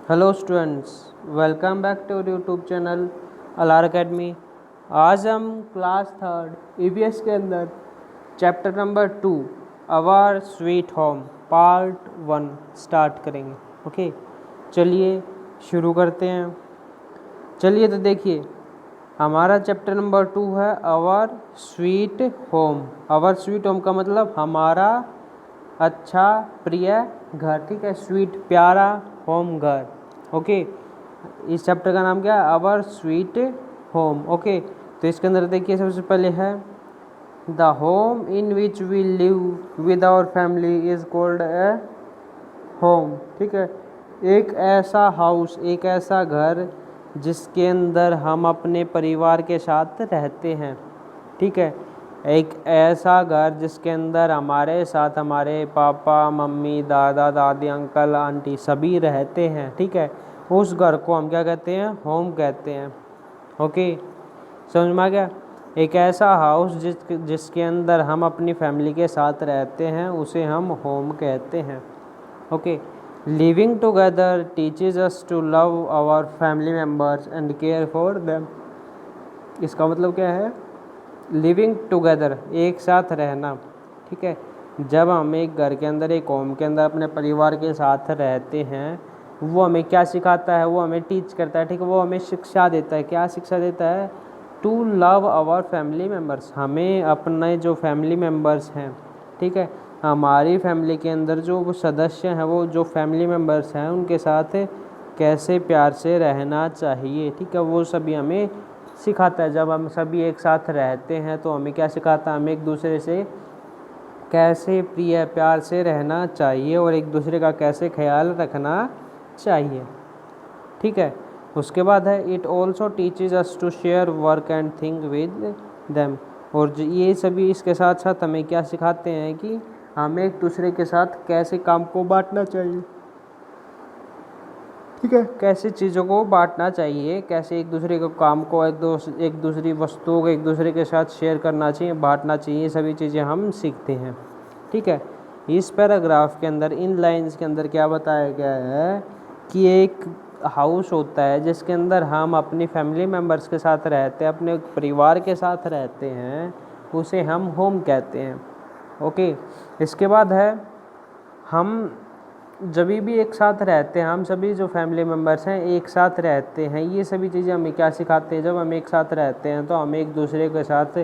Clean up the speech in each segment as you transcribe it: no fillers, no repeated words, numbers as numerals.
Hello students, welcome back to YouTube channel अलार academy. आज हम क्लास थर्ड ईवीएस के अंदर chapter number 2 our sweet home part 1 start करेंगे। ओके, चलिए शुरू करते हैं। चलिए तो देखिए, हमारा चैप्टर नंबर 2 है our sweet home. Our sweet home का मतलब हमारा अच्छा प्रिय घर, ठीक है। स्वीट प्यारा, होम घर। ओके, इस चैप्टर का नाम क्या है? Our sweet home. ओके, तो इसके अंदर देखिए सबसे पहले है the home in which we live with our family is called a home. ठीक है, एक ऐसा हाउस, एक ऐसा घर जिसके अंदर हम अपने परिवार के साथ रहते हैं। ठीक है, एक ऐसा घर जिसके अंदर हमारे साथ हमारे पापा मम्मी दादा दादी अंकल आंटी सभी रहते हैं। ठीक है, उस घर को हम क्या कहते हैं? होम कहते हैं। ओके, समझ में आ गया? एक ऐसा हाउस जिसके अंदर हम अपनी फैमिली के साथ रहते हैं उसे हम होम कहते हैं। Okay, living together teaches us to love our family members and care for them. इसका मतलब क्या है? लिविंग टुगेदर, एक साथ रहना। ठीक है, जब हम एक घर के अंदर, एक होम के अंदर अपने परिवार के साथ रहते हैं, वो हमें क्या सिखाता है? वो हमें टीच करता है। ठीक है, वो हमें शिक्षा देता है। क्या शिक्षा देता है? To love our family members. हमें अपने जो फैमिली मेम्बर्स हैं, ठीक है, हमारी फैमिली के अंदर जो वो सदस्य हैं, वो जो फैमिली मेम्बर्स हैं, उनके साथ कैसे प्यार से रहना चाहिए। ठीक है, वो सभी हमें सिखाता है। जब हम सभी एक साथ रहते हैं तो हमें क्या सिखाता है? हमें एक दूसरे से कैसे प्रिय प्यार से रहना चाहिए और एक दूसरे का कैसे ख्याल रखना चाहिए। ठीक है, उसके बाद है it also teaches us to share work and think with them. और ये सभी इसके साथ साथ हमें क्या सिखाते हैं कि हमें एक दूसरे के साथ कैसे काम को बांटना चाहिए। ठीक है, कैसे चीज़ों को बांटना चाहिए, कैसे एक दूसरे के काम को, एक दूसरी वस्तुओं को एक दूसरे के साथ शेयर करना चाहिए, बांटना चाहिए। ये सभी चीज़ें हम सीखते हैं। ठीक है, इस पैराग्राफ के अंदर, इन लाइंस के अंदर क्या बताया गया है कि एक हाउस होता है जिसके अंदर हम अपनी फैमिली मेम्बर्स के साथ रहते हैं, अपने परिवार के साथ रहते हैं, उसे हम होम कहते हैं। ओके, इसके बाद है हम जब भी एक साथ रहते हैं, हम सभी जो फैमिली मेम्बर्स हैं एक साथ रहते हैं। ये सभी चीज़ें हमें क्या सिखाते हैं? जब हम एक साथ रहते हैं तो हम एक दूसरे के साथ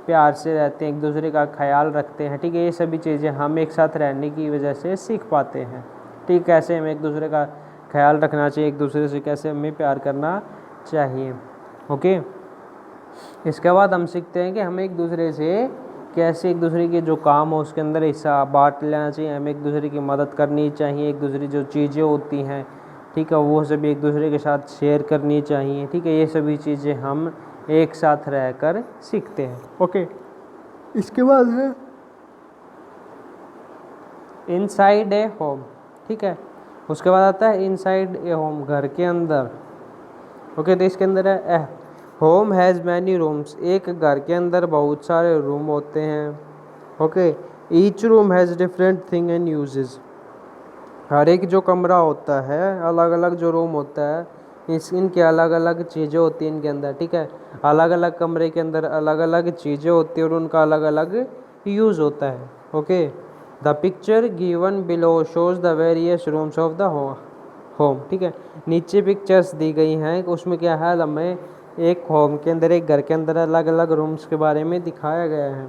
प्यार से रहते हैं, एक दूसरे का ख्याल रखते हैं। ठीक है, ये सभी चीज़ें हम एक साथ रहने की वजह से सीख पाते हैं। ठीक, कैसे हमें एक दूसरे का ख्याल रखना चाहिए, एक दूसरे से कैसे हमें प्यार करना चाहिए। ओके, इसके बाद हम सीखते हैं कि हमें एक दूसरे से कैसे एक दूसरे के जो काम हो उसके अंदर हिस्सा बांट लेना चाहिए, हमें एक दूसरे की मदद करनी चाहिए, एक दूसरी जो चीज़ें होती हैं, ठीक है, वो सभी एक दूसरे के साथ शेयर करनी चाहिए। ठीक है, ये सभी चीज़ें हम एक साथ रहकर सीखते हैं। ओके, इसके बाद है इनसाइड ए होम। ठीक है, उसके बाद आता है इनसाइड ए होम, घर के अंदर। ओके, तो इसके अंदर है होम हैज़ मैनी रूम्स। एक घर के अंदर बहुत सारे रूम होते हैं। Okay, each room has different thing and uses. हर एक जो कमरा होता है, अलग अलग जो रूम होता है, इनके अलग अलग चीज़ें होती हैं इनके अंदर। ठीक है, अलग अलग कमरे के अंदर अलग अलग चीज़ें होती हैं और उनका अलग अलग यूज़ होता है। Okay, the picture given below shows the various rooms of the home. ठीक है, नीचे पिक्चर्स दी गई हैं, उसमें क्या है? हमें एक होम के अंदर, एक घर के अंदर अलग अलग रूम्स के बारे में दिखाया गया है।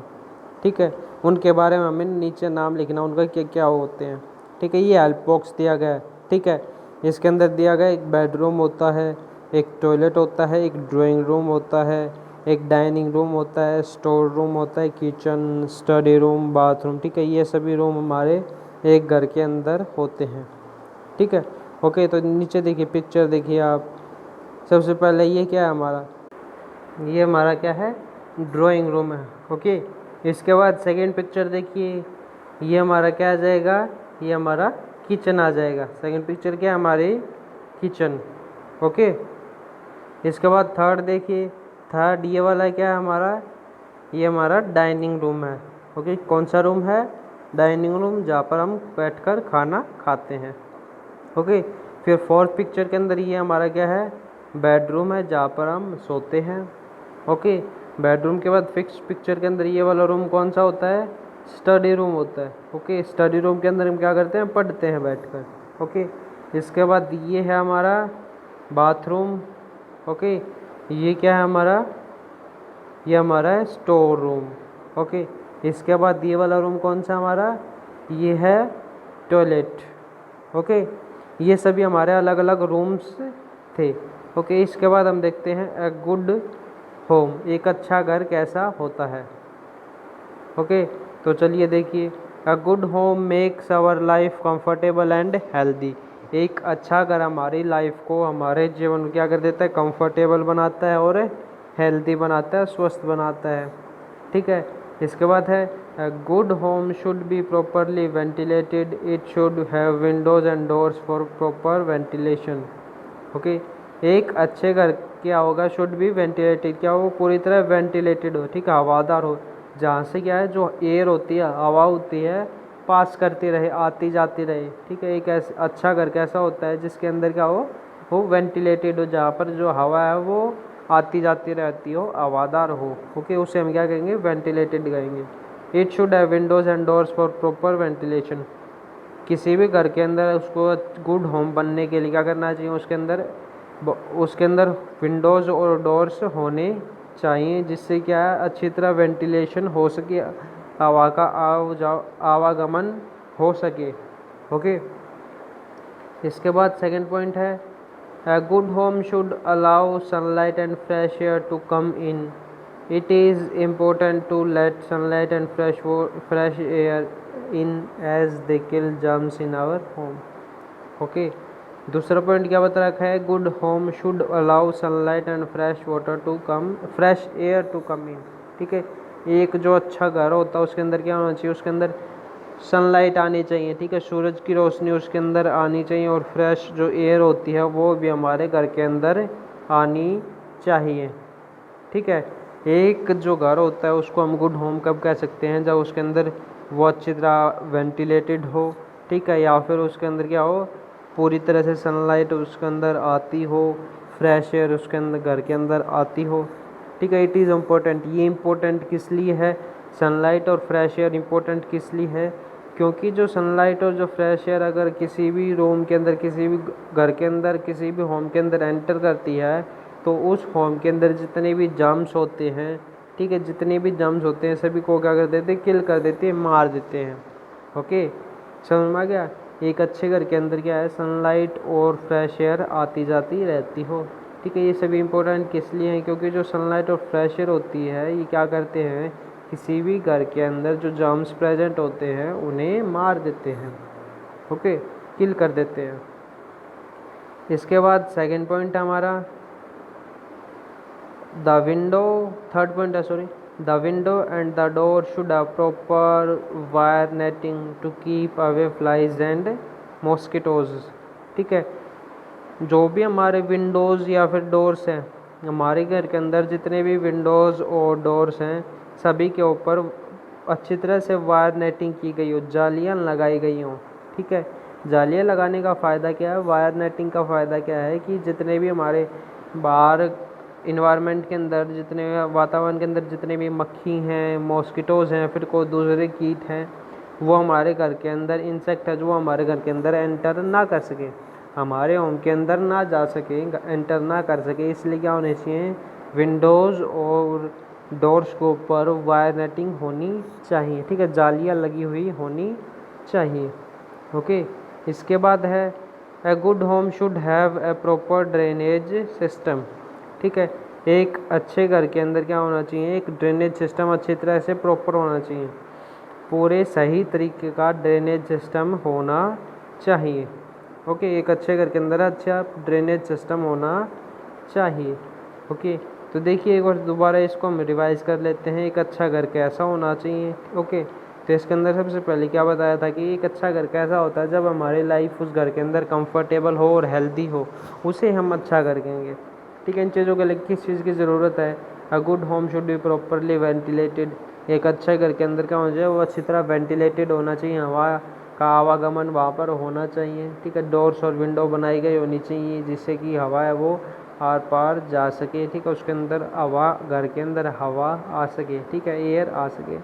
ठीक है, उनके बारे में हमें नीचे नाम लिखना, उनका क्या क्या होते हैं। ठीक है, ये हेल्प बॉक्स दिया गया है। ठीक है, इसके अंदर दिया गया एक बेडरूम होता है, एक टॉयलेट होता है, एक ड्राइंग रूम होता है, एक डाइनिंग रूम होता है, स्टोर रूम होता है, किचन, स्टडी रूम, बाथरूम। ठीक है, ये सभी रूम हमारे एक घर के अंदर होते हैं। ठीक है, ओके, तो नीचे देखिए पिक्चर देखिए आप। सबसे पहले ये क्या है हमारा? ये हमारा क्या है? ड्राइंग रूम है। ओके, इसके बाद सेकंड पिक्चर देखिए, ये हमारा क्या आ जाएगा? ये हमारा किचन आ जाएगा। सेकंड पिक्चर क्या है हमारी? किचन। ओके, इसके बाद थर्ड देखिए, थर्ड ये वाला क्या है हमारा? ये हमारा डाइनिंग रूम है। ओके, कौन सा रूम है? डाइनिंग रूम, जहाँ पर हम बैठकर खाना खाते हैं। ओके, फिर फोर्थ पिक्चर के अंदर ये हमारा क्या है, बेडरूम है जहाँ पर हम सोते हैं। ओके, बेडरूम के बाद फिक्स पिक्चर के अंदर ये वाला रूम कौन सा होता है, स्टडी रूम होता है। ओके, स्टडी रूम के अंदर हम क्या करते हैं, पढ़ते हैं बैठकर। ओके, इसके बाद ये है हमारा बाथरूम। ओके, ये क्या है हमारा, ये हमारा है स्टोर रूम। ओके, इसके बाद ये वाला रूम कौन सा हमारा, ये है टॉयलेट। ओके, ये सभी हमारे अलग अलग रूम्स थे। ओके, इसके बाद हम देखते हैं ए गुड होम, एक अच्छा घर कैसा होता है। ओके, तो चलिए देखिए, a good home makes our life comfortable and healthy. एक अच्छा घर हमारी लाइफ को, हमारे जीवन क्या कर देता है, कंफर्टेबल बनाता है और हेल्दी बनाता है, स्वस्थ बनाता है। ठीक है, इसके बाद है a good home should be properly ventilated, it should have Windows and doors for proper ventilation. Okay, एक अच्छे घर क्या होगा, शुड बी वेंटिलेटेड, क्या हो, पूरी तरह वेंटिलेटेड हो। ठीक है, हवादार हो, जहाँ से क्या है, जो एयर होती है, हवा होती है, पास करती रहे, आती जाती रहे। ठीक है, एक ऐसा अच्छा घर कैसा होता है जिसके अंदर क्या हो, वो वेंटिलेटेड हो, जहाँ पर जो हवा है वो आती जाती रहती हो, हवादार हो। ओके, उसे हम क्या कहेंगे, वेंटिलेटेड कहेंगे। It should have Windows and doors for proper ventilation. किसी भी घर के अंदर उसको गुड होम बनने के लिए क्या करना चाहिए, उसके अंदर विंडोज़ और डोर्स होने चाहिए, जिससे क्या है, अच्छी तरह वेंटिलेशन हो सके, हवा का आवागमन हो सके। ओके, इसके बाद सेकंड पॉइंट है A good home should allow sunlight and fresh air to come in. It is important to let sunlight and fresh air in as they kill germs in our home. Okay. दूसरा point क्या बता रखा है, good home should allow sunlight and fresh air to come in. ठीक है, एक जो अच्छा घर होता है उसके अंदर क्या होना चाहिए, उसके अंदर सनलाइट आनी चाहिए। ठीक है, सूरज की रोशनी उसके अंदर आनी चाहिए, और फ्रेश जो एयर होती है वो भी हमारे घर के अंदर आनी चाहिए। ठीक है, एक जो घर होता है उसको हम गुड होम कब कह सकते हैं, जब उसके अंदर वो अच्छी तरह वेंटिलेटेड हो। ठीक है, या फिर उसके अंदर क्या हो, पूरी तरह से सनलाइट उसके अंदर आती हो, फ्रेश एयर उसके अंदर घर के अंदर आती हो। ठीक है, इट इज़ इम्पोर्टेंट, ये इम्पोर्टेंट किस लिए है, सनलाइट और फ्रेश एयर इम्पोर्टेंट किस लिए है, क्योंकि जो सनलाइट और जो फ्रेश एयर अगर किसी भी रूम के अंदर, किसी भी घर के अंदर, किसी भी होम के अंदर एंटर करती है, तो उस होम के अंदर जितने भी जर्म्स होते हैं, ठीक है, जितने भी जर्म्स होते हैं सभी को क्या कर देते हैं, किल कर देते हैं, मार देते हैं। ओके, समझ में आ गया। एक अच्छे घर के अंदर क्या है, सनलाइट और फ्रेश एयर आती जाती रहती हो। ठीक है, ये सभी इंपॉर्टेंट किस लिए हैं, क्योंकि जो सनलाइट और फ्रेश एयर होती है ये क्या करते हैं, किसी भी घर के अंदर जो जर्म्स प्रेजेंट होते हैं उन्हें मार देते हैं। ओके, किल कर देते हैं। इसके बाद सेकंड पॉइंट है हमारा द विंडो, थर्ड पॉइंट है sorry, the window and the door should have proper wire netting to keep away flies and mosquitoes. ठीक है, जो भी हमारे विंडोज़ या फिर डोर्स हैं, हमारे घर के अंदर जितने भी विंडोज़ और डोर्स हैं सभी के ऊपर अच्छी तरह से वायर नेटिंग की गई हो, जालियाँ लगाई गई हों। ठीक है, जालियाँ लगाने का फ़ायदा क्या है, वायर नेटिंग का फ़ायदा क्या है कि जितने भी हमारे बाहर इन्वायरमेंट के अंदर, जितने वातावरण के अंदर जितने भी मक्खी हैं, मॉस्किटोज़ हैं, फिर कोई दूसरे कीट हैं, वो हमारे घर के अंदर, इंसेक्ट है जो हमारे घर के अंदर एंटर ना कर सके, हमारे होम के अंदर ना जा सके, एंटर ना कर सके। इसलिए क्या होने चाहिए, विंडोज़ और डोर्स के ऊपर वायर नेटिंग होनी चाहिए। ठीक है, जालियाँ लगी हुई होनी चाहिए। ओके, इसके बाद है a good home should have a proper drainage system. ठीक है, एक अच्छे घर के अंदर क्या होना चाहिए, एक ड्रेनेज सिस्टम अच्छी तरह से प्रॉपर होना चाहिए, पूरे सही तरीके का ड्रेनेज सिस्टम होना चाहिए। ओके, एक अच्छे घर के अंदर अच्छा ड्रेनेज सिस्टम होना चाहिए। ओके, तो देखिए एक बार दोबारा इसको हम रिवाइज कर लेते हैं, एक अच्छा घर कैसा होना चाहिए। ओके, तो इसके अंदर सबसे पहले क्या बताया था कि एक अच्छा घर कैसा होता है, जब हमारी लाइफ उस घर के अंदर कंफर्टेबल हो और हेल्दी हो, उसे हम अच्छा घर कहेंगे। ठीक है, इन चीज़ों के लिए किस चीज़ की ज़रूरत है, a good home should be properly ventilated. एक अच्छा घर के अंदर क्या होना चाहिए, वो अच्छी तरह वेंटिलेटेड होना चाहिए, हवा का आवागमन वहाँ पर होना चाहिए, ठीक है। डोर्स और विंडो बनाई गई होनी चाहिए जिससे कि हवा है वो आर पार जा सके, ठीक है। उसके अंदर हवा, घर के अंदर हवा आ सके, ठीक है, एयर आ सके,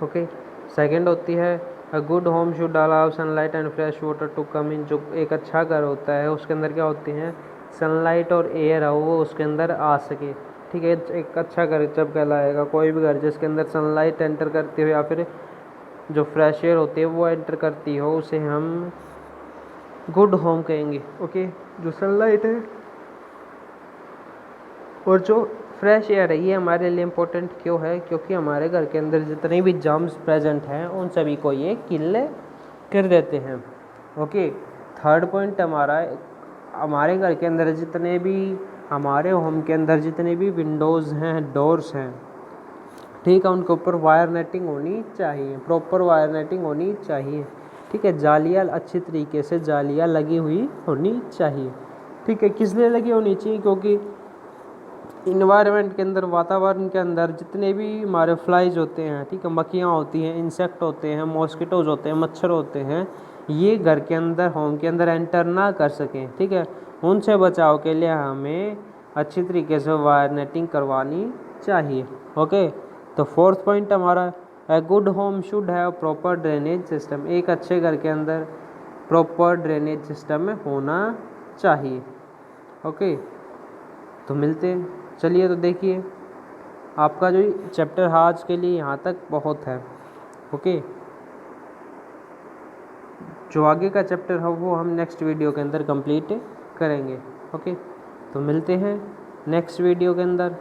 ओके। सेकंड होती है a good home should allow sunlight and fresh water to come in. जो एक अच्छा घर होता है उसके अंदर क्या होती हैं, सनलाइट और एयर हो वो उसके अंदर आ सके, ठीक है। एक अच्छा घर जब कहलाएगा कोई भी घर जिसके अंदर सनलाइट एंटर करती हो या फिर जो फ्रेश एयर होती है वो एंटर करती हो, उसे हम गुड होम कहेंगे, ओके। जो सनलाइट है और जो फ्रेश एयर है ये हमारे लिए इम्पोर्टेंट क्यों है, क्योंकि हमारे घर के अंदर जितने भी जर्म्स प्रेजेंट हैं उन सभी को ये किल कर देते हैं, ओके। थर्ड पॉइंट हमारा, हमारे घर के अंदर जितने भी, हमारे होम के अंदर जितने भी विंडोज़ हैं, डोर्स हैं, ठीक है, उनके ऊपर वायर नेटिंग होनी चाहिए, प्रॉपर वायर नेटिंग होनी चाहिए, ठीक है। जालियाँ अच्छी तरीके से जालियाँ लगी हुई होनी चाहिए, ठीक है। किस लिए लगी होनी चाहिए, क्योंकि इन्वायरमेंट के अंदर, वातावरण के अंदर जितने भी हमारे फ्लाइज होते हैं, ठीक है, मक्खियाँ होती हैं, इंसेक्ट होते हैं, मॉस्किटोज होते हैं, मच्छर होते हैं, ये घर के अंदर, होम के अंदर एंटर ना कर सकें, ठीक है। उनसे बचाव के लिए हमें अच्छी तरीके से वायर नेटिंग करवानी चाहिए, ओके। तो फोर्थ पॉइंट हमारा, a good home should have proper drainage system. एक अच्छे घर के अंदर प्रॉपर ड्रेनेज सिस्टम में होना चाहिए, ओके। तो मिलते हैं, चलिए। तो देखिए आपका जो चैप्टर आज के लिए यहाँ तक बहुत है, ओके। जो आगे का चैप्टर है वो हम नेक्स्ट वीडियो के अंदर कंप्लीट करेंगे, ओके। तो मिलते हैं नेक्स्ट वीडियो के अंदर।